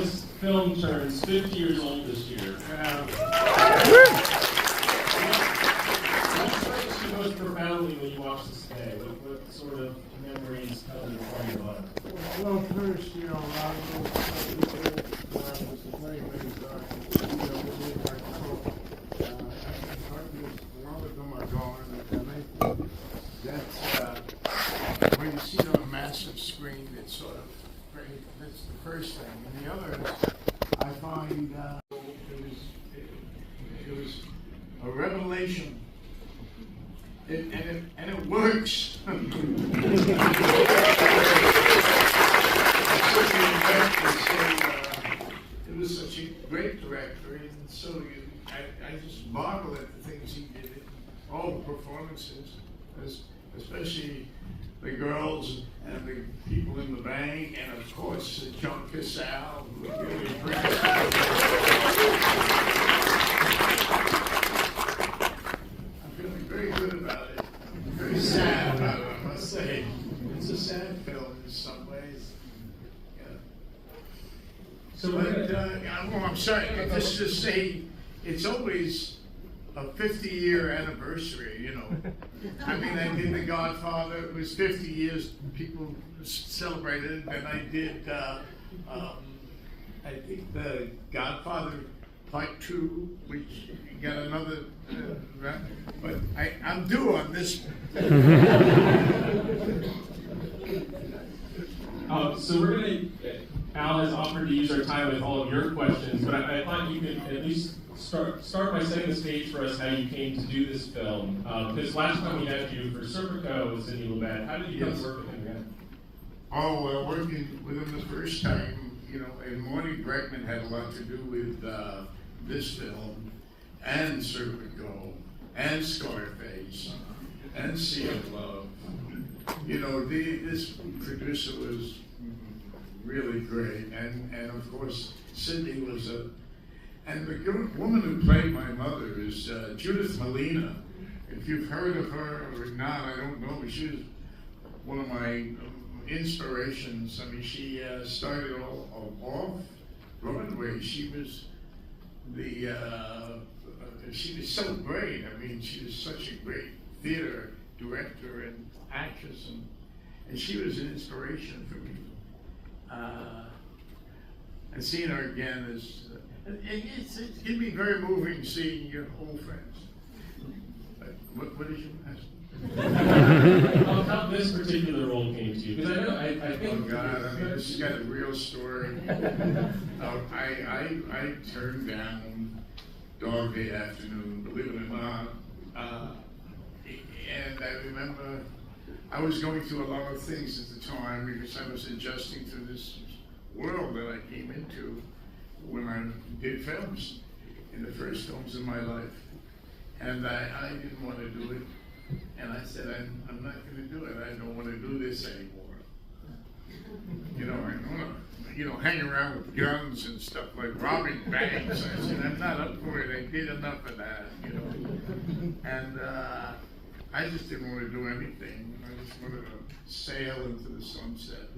this film turns 50 years old this year. What strikes you most profoundly when you watch this today? What sort of memories come to your mind? Well, first, a lot of those people was the playmates, we did our cook. A lot of them are gone, and I think that's, when you see it on a massive screen, it's sort of great. That's the first thing. And the other is, I find it was a revelation. And it works. It was such a great director, and so I just marvel at the things he did, all the performances, especially the girls and the people in the bank, and of course John Casal, who really brings very good about it. Very sad about it, I must say. It's a sad film in some ways. Yeah. So, I'm sorry. Just to say, it's always a 50-year anniversary. I mean, I did The Godfather. It was 50 years. People celebrated, and I did. I think The Godfather Part 2, which got another, but I'm due on this one. So we're going to, Al has offered to use our time with all of your questions, but I thought you could at least start by setting the stage for us how you came to do this film. Because last time we had you for Serpico with Sidney Lumet, how did you get to work with him again? Oh, working with him the first time, and Morty Bregman had a lot to do with this film, and Serpico, and Scarface, and Sea of Love. This producer was really great, and of course, Sidney was and the woman who played my mother is Judith Malina. If you've heard of her or not, I don't know, but she was one of my inspirations. I mean, she started off Broadway. She was she was so great. I mean, she was such a great theater director and actress, and she was an inspiration for me. And seeing her again it can be very moving seeing your old friends. What did you ask? How this particular role came to you? Because I think. Oh God! I mean, this has got a real story. I turned down Dog Day Afternoon, believe it or not, and I remember I was going through a lot of things at the time because I was adjusting to this world that I came into when I did films, in the first films in my life, and I didn't want to do it, and I said I'm not going to do it. I don't want to do this anymore. I don't want to, hang around with guns and stuff like robbing banks. I said I'm not up for it. I did enough of that, and I just didn't want to do anything. I just wanted to sail into the sunset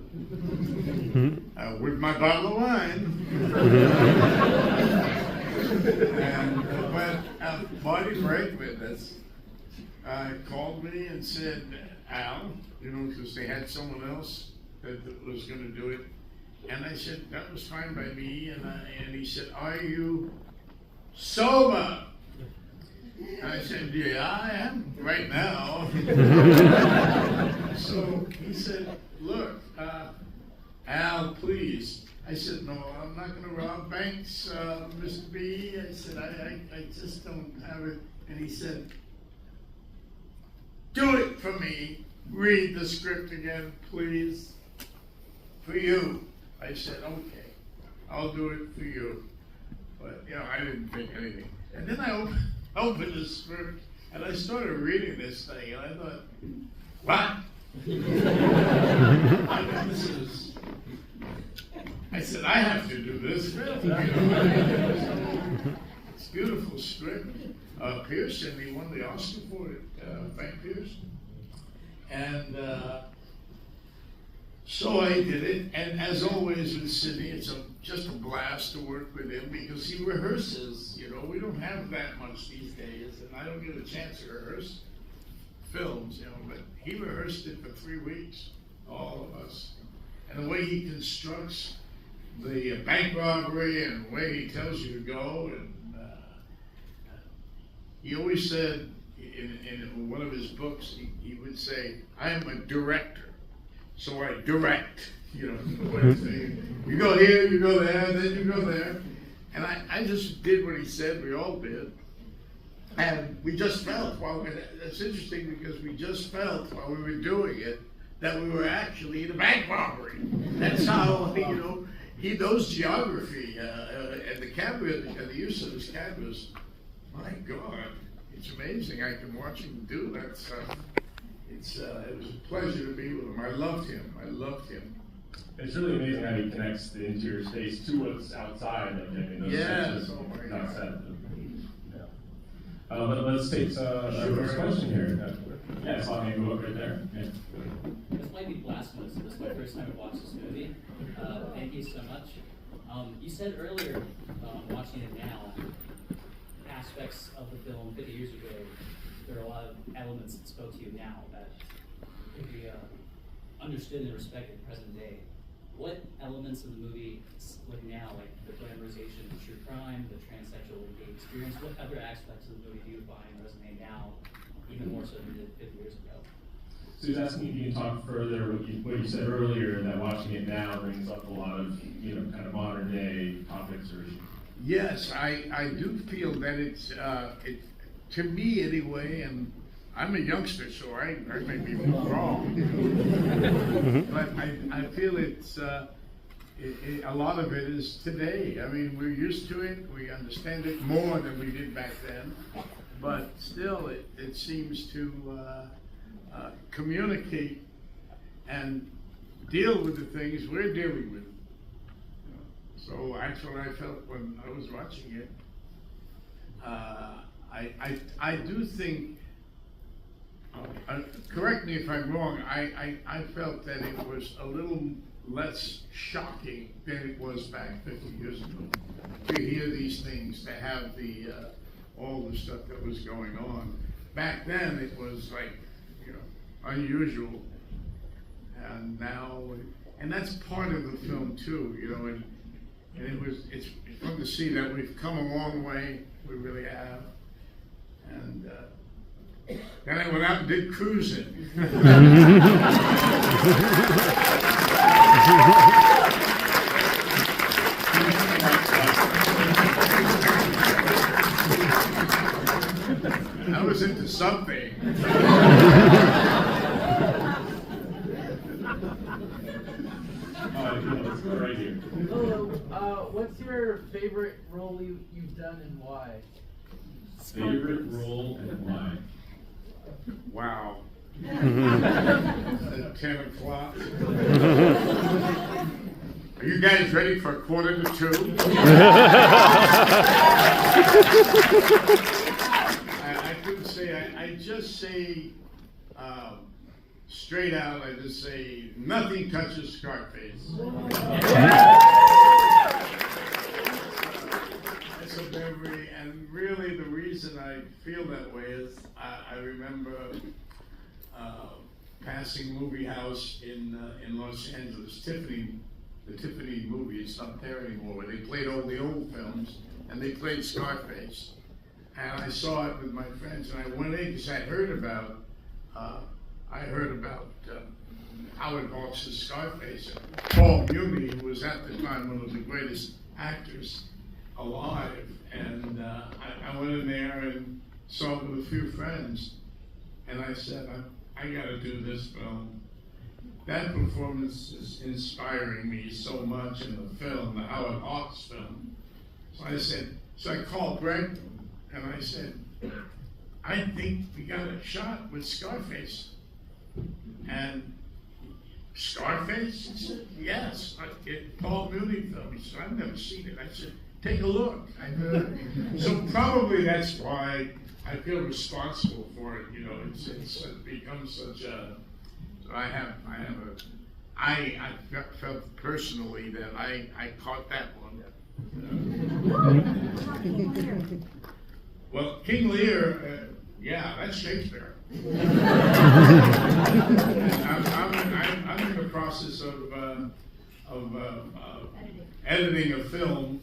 with my bottle of wine. But Marty Bregman called me and said, Al, because they had someone else that was going to do it. And I said, that was fine by me. And he said, are you sober? And I said, yeah, I am right now. So he said, look, Al, please. I said, no, I'm not going to rob banks, Mr. B. I said, I just don't have it. And he said, do it for me. Read the script again, please. For you. I said, okay, I'll do it for you. But, I didn't think anything. And then I opened the script, and I started reading this thing, and I thought, what? I said, I have to do this film. It's a beautiful script. Pearson, he won the Oscar for it, Frank Pearson. And so I did it, and as always with Sidney, it's a just a blast to work with him because he rehearses. You know, we don't have that much these days, and I don't get a chance to rehearse films, you know, but he rehearsed it for 3 weeks, all of us. And the way he constructs the bank robbery and the way he tells you to go, and he always said in one of his books, he would say, I am a director, so I direct. You know, what I'm saying. You go here, you go there, then you go there. And I just did what he said, we all did. And we just felt, it's interesting because we just felt while we were doing it that we were actually in a bank robbery. That's how, you know, he knows geography and the camera, and the use of his cameras. My God, it's amazing. I can watch him do that stuff. It was a pleasure to be with him. I loved him. It's really amazing how he connects the interior space to what's outside. Like, I mean, those sections not set. Yeah. But let's take our first question here. Yeah, I saw him go up right there. Yeah. This might be blasphemous. This is my first time I watched this movie. Thank you so much. You said earlier, watching it now, aspects of the film 50 years ago, there are a lot of elements that spoke to you now that could be understood and respected in present day. What elements of the movie, like now, like the glamorization of true crime, the transsexual gay experience, what other aspects of the movie do you find resonate now, even more so than it did 50 years ago? So he's asking if you can talk further what you said earlier, that watching it now brings up a lot of, you know, kind of modern day topics or issues. Yes, I do feel that it's, to me anyway, and I'm a youngster, so I may be wrong, you know? But I feel it's, a lot of it is today. I mean, we're used to it, we understand it more than we did back then, but still it seems to communicate and deal with the things we're dealing with. So that's what I felt when I was watching it. I do think, correct me if I'm wrong, I felt that it was a little less shocking than it was back 50 years ago. To hear these things, to have all the stuff that was going on. Back then it was like, you know, unusual. And now, and that's part of the film too, you know, and it's fun to see that we've come a long way, we really have. And then I went out and did cruising. I was into something. Let's go right here. Hello, what's your favorite role you've done and why? Favorite role and why? Wow. At 10 o'clock. Are you guys ready for 1:45? I couldn't say, I just say, straight out, I just say, nothing touches Scarface. It's a memory, and really the reason I feel that way is I remember passing Movie House in Los Angeles, the Tiffany movie, it's not there anymore, where they played all the old films, and they played Scarface. And I saw it with my friends, and I went in because I heard about Howard Hawks' Scarface. Paul Muni, who was at the time one of the greatest actors alive, and I went in there and saw it with a few friends, and I said, I gotta do this film. That performance is inspiring me so much in the film, the Howard Hawks film. So I called Greg, and I said, I think we got a shot with Scarface. And Scarface? He said, yes. Paul Muni film. He said, I've never seen it. I said, take a look. So probably that's why I feel responsible for it. You know, it's become such a. So I have felt personally that I caught that one. Well, King Lear, yeah, that's Shakespeare. I'm in the process of editing a film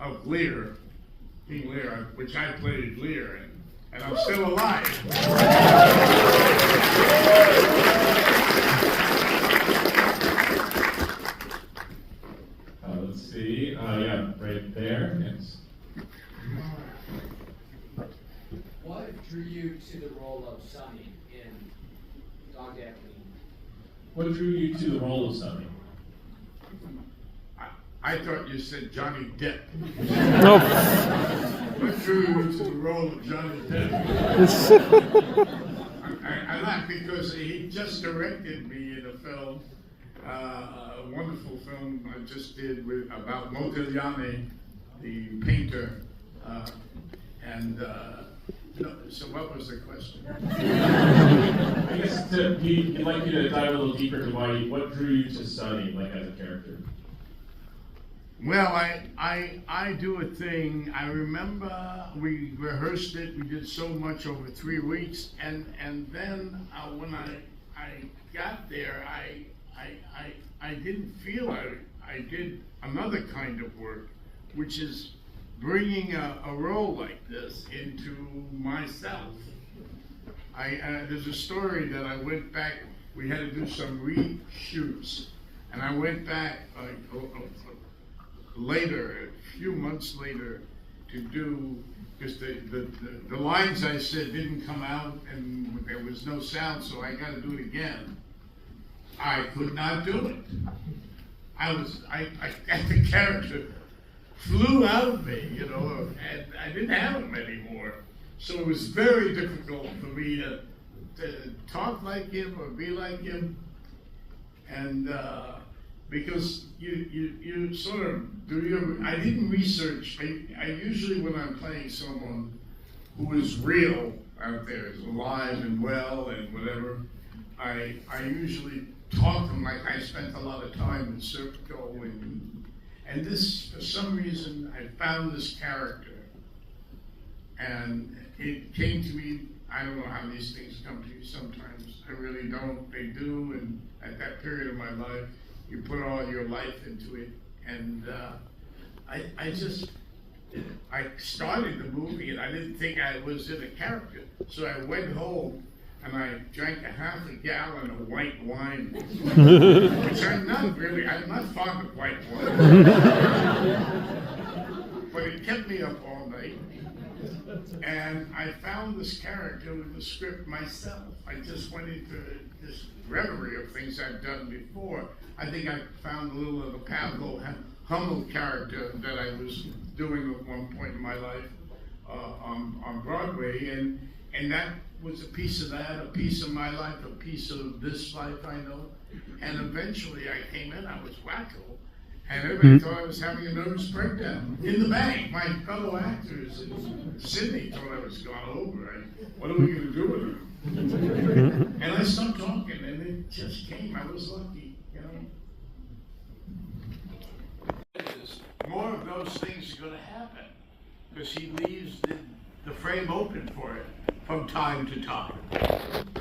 of Lear, King Lear, which I played Lear in, and I'm still alive. Let's see. Yeah, right there. Yes. What drew you to the role of Sonny in Dog Day Afternoon? What drew you to the role of Sonny? I thought you said Johnny Depp. Nope. What drew you to the role of Johnny Depp? I laugh because he just directed me in a film, a wonderful film I just did about Modigliani, the painter, so what was the question? I guess he'd like you to dive a little deeper into what drew you to Sonny, like as a character. Well, I do a thing. I remember we rehearsed it. We did so much over 3 weeks, and then when I got there, I didn't feel I did another kind of work, which is bringing a role like this into myself. There's a story that I went back. We had to do some reshoots, and I went back later, a few months later, to do, because the lines I said didn't come out and there was no sound, so I got to do it again. I could not do it. The character flew out of me, and I didn't have him anymore. So it was very difficult for me to talk like him or be like him, and because you sort of do I didn't research. I usually, when I'm playing someone who is real out there, is alive and well and whatever, I usually talk to them like I spent a lot of time in Serpico, and this, for some reason, I found this character, and it came to me. I don't know how these things come to you sometimes. I really don't. They do, and at that period of my life, you put all your life into it, and I started the movie, and I didn't think I was in a character, so I went home, and I drank a half a gallon of white wine, which I'm not fond of white wine, but it kept me up all night. And I found this character with the script myself. I just went into this reverie of things I've done before. I think I found a little of the Pablo Hummel character that I was doing at one point in my life on Broadway, and that was a piece of that, a piece of my life, a piece of this life I know. And eventually I came in, I was wacko. And everybody thought I was having a nervous breakdown in the bank. My fellow actors in Sydney thought I was gone over. What are we going to do with him? And I stopped talking, and it just came. I was lucky, More of those things are going to happen because he leaves the frame open for it from time to time.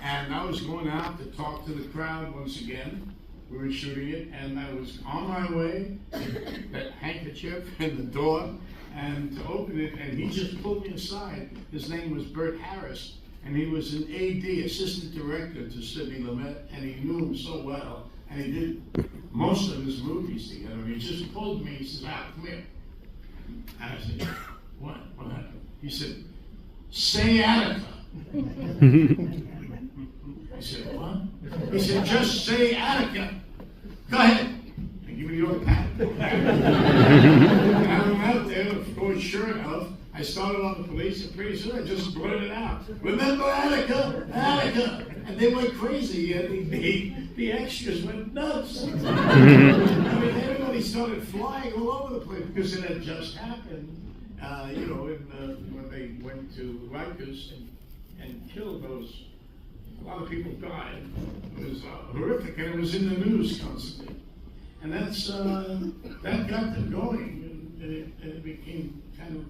And I was going out to talk to the crowd once again. We were shooting it, and I was on my way, that handkerchief in the door, and to open it, and he just pulled me aside. His name was Bert Harris, and he was an AD, assistant director to Sidney Lumet, and he knew him so well, and he did most of his movies together. And he just pulled me, he says, come here. And I said, what happened? He said, say Attica. I said, what? He said, just say Attica. Go ahead. And give me your pad. And I went out there, of course, sure enough, I started on the police, and pretty soon I just blurted out, remember Attica? Attica! And they went crazy, and the extras went nuts. I mean, everybody started flying all over the place, because it had just happened, when they went to Rikers and killed those a lot of people died. It was horrific, and it was in the news constantly. And that's that got them going, and it became kind of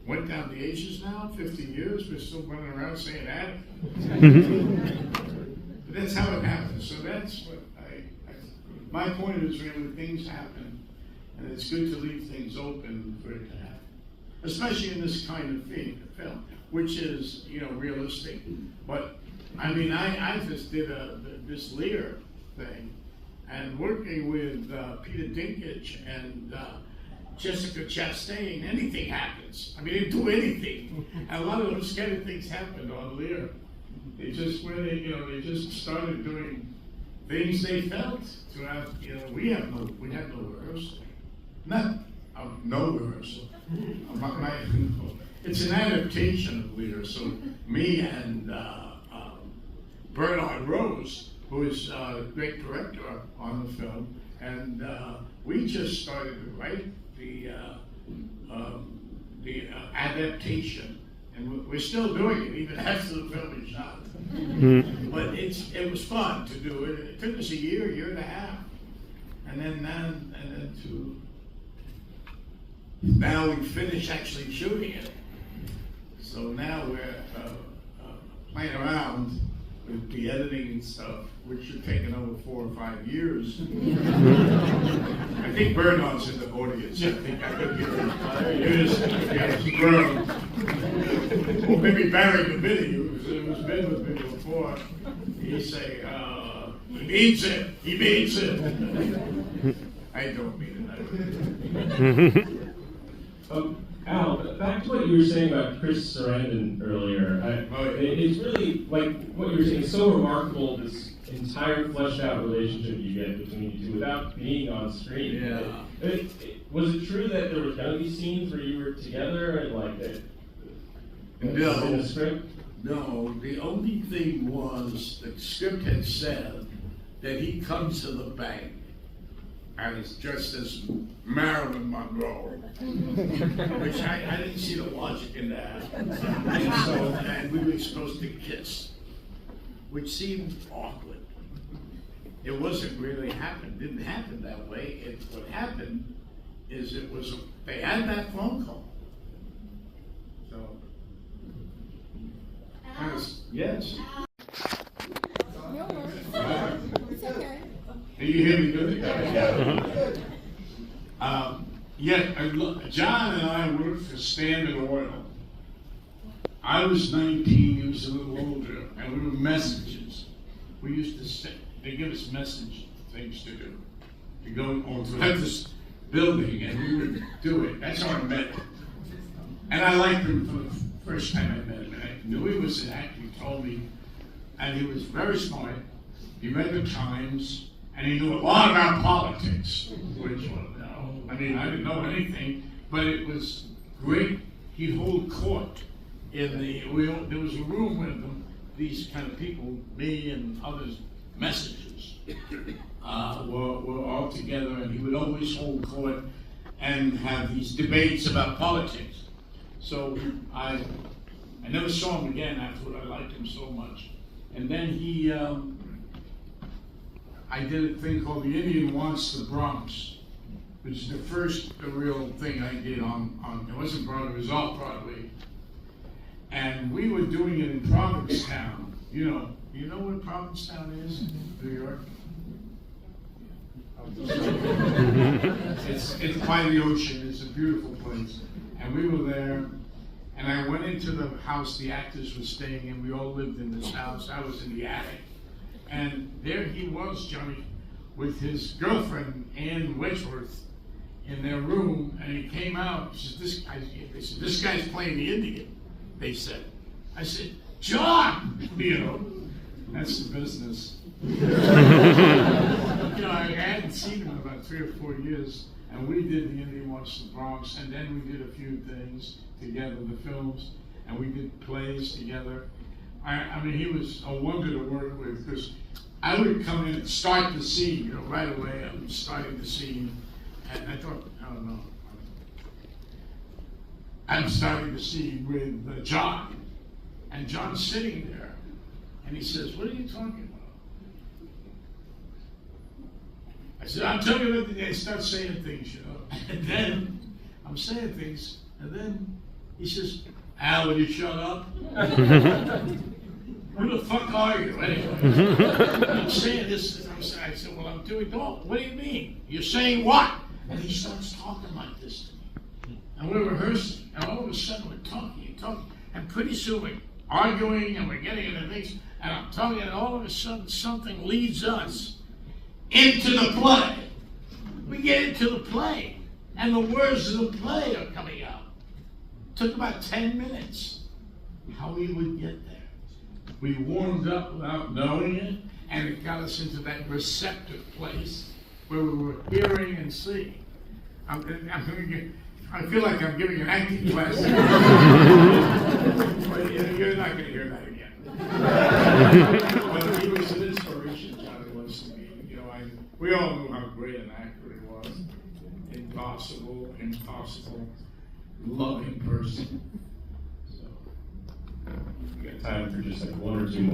went down the ages now. 50 years, we're still running around saying that. But that's how it happens. So that's what my point is really things happen, and it's good to leave things open for it to happen, especially in this kind of film, which is, you know, realistic. But I mean, I just did this Lear thing, and working with Peter Dinklage and Jessica Chastain, anything happens. I mean, they do anything. And a lot of those kind of things happened on Lear. They just they just started doing things they felt throughout. You know, we had no rehearsal, no rehearsal. It's an adaptation of Lear. So me and Bernard Rose, who is a great director on the film, and we just started to write the adaptation, and we're still doing it even after the film is shot. But it was fun to do it. It took us a year and a half, and then now we finished actually shooting it. So now we're playing around with the editing and stuff, which should take another 4 or 5 years. I think Bernard's in the audience. I think I could get him. He's grown. Or maybe Barry the video, who's been with me before. He'd say, he means it. He means it. I don't mean it. Al, back to what you were saying about Chris Sarandon earlier. It's really, like, what you were saying is so remarkable, this entire fleshed out relationship you get between you two without being on screen. Yeah. Was it true that there were going to be scenes where you were together and like that? No. In the script? No, the only thing was the script had said that he comes to the bank and is dressed as Marilyn Monroe, which I didn't see the logic in that. And we were supposed to kiss, which seemed awkward. It wasn't really didn't happen that way. What happened is they had that phone call. So, yes. It's okay. Do you hear me good? John and I worked for Standard Oil. I was 19, he was a little older, and we were messengers. We used to they give us message things to do. To go onto this building, and we would do it. That's how I met him. And I liked him for the first time I met him. And I knew he was an actor, he told me. And he was very smart. He read the Times. And he knew a lot about politics, which, I mean, I didn't know anything, but it was great. He'd hold court there was a room with them, these kind of people, me and others, messengers, were all together, and he would always hold court and have these debates about politics. So I never saw him again afterward. I liked him so much. And then I did a thing called The Indian Wants the Bronx, which is the real thing I did on it wasn't Broadway, it was off Broadway. And we were doing it in Provincetown. You know where Provincetown is? New York? It's by the ocean, it's a beautiful place. And we were there, and I went into the house the actors were staying in. We all lived in this house. I was in the attic. And there he was, Johnny, with his girlfriend, Ann Wedgeworth, in their room, and he came out. They said, this guy's playing the Indian, they said. I said, John! That's the business. I hadn't seen him in about 3 or 4 years, and we did The Indian Wants the Bronx, and then we did a few things together, the films, and we did plays together. I mean, he was a wonder to work with, because I would come in and start the scene, right away. I'm starting the scene, and I thought, I'm starting the scene with John, and John's sitting there, And he says, what are you talking about? I said, I'm telling you what, they start saying things, you know. And then I'm saying things, and then he says, Al, will you shut up? Who the fuck are you, anyway? I'm saying this, and I said, well, I'm doing, what do you mean? You're saying what? And he starts talking like this to me. And we're rehearsing, and all of a sudden we're talking and talking, and pretty soon we're arguing, and we're getting into things, and I'm talking, and all of a sudden something leads us into the play. We get into the play, and the words of the play are coming out. Took about 10 minutes. How we would get there. We warmed up without knowing it, and it got us into that receptive place where we were hearing and seeing. I feel like I'm giving an acting class. But you're not going to hear that again. Well, he was an inspiration, Johnny was to me. You know, we all knew how great an actor he was. Impossible, loving person. We got time for just like one or two more.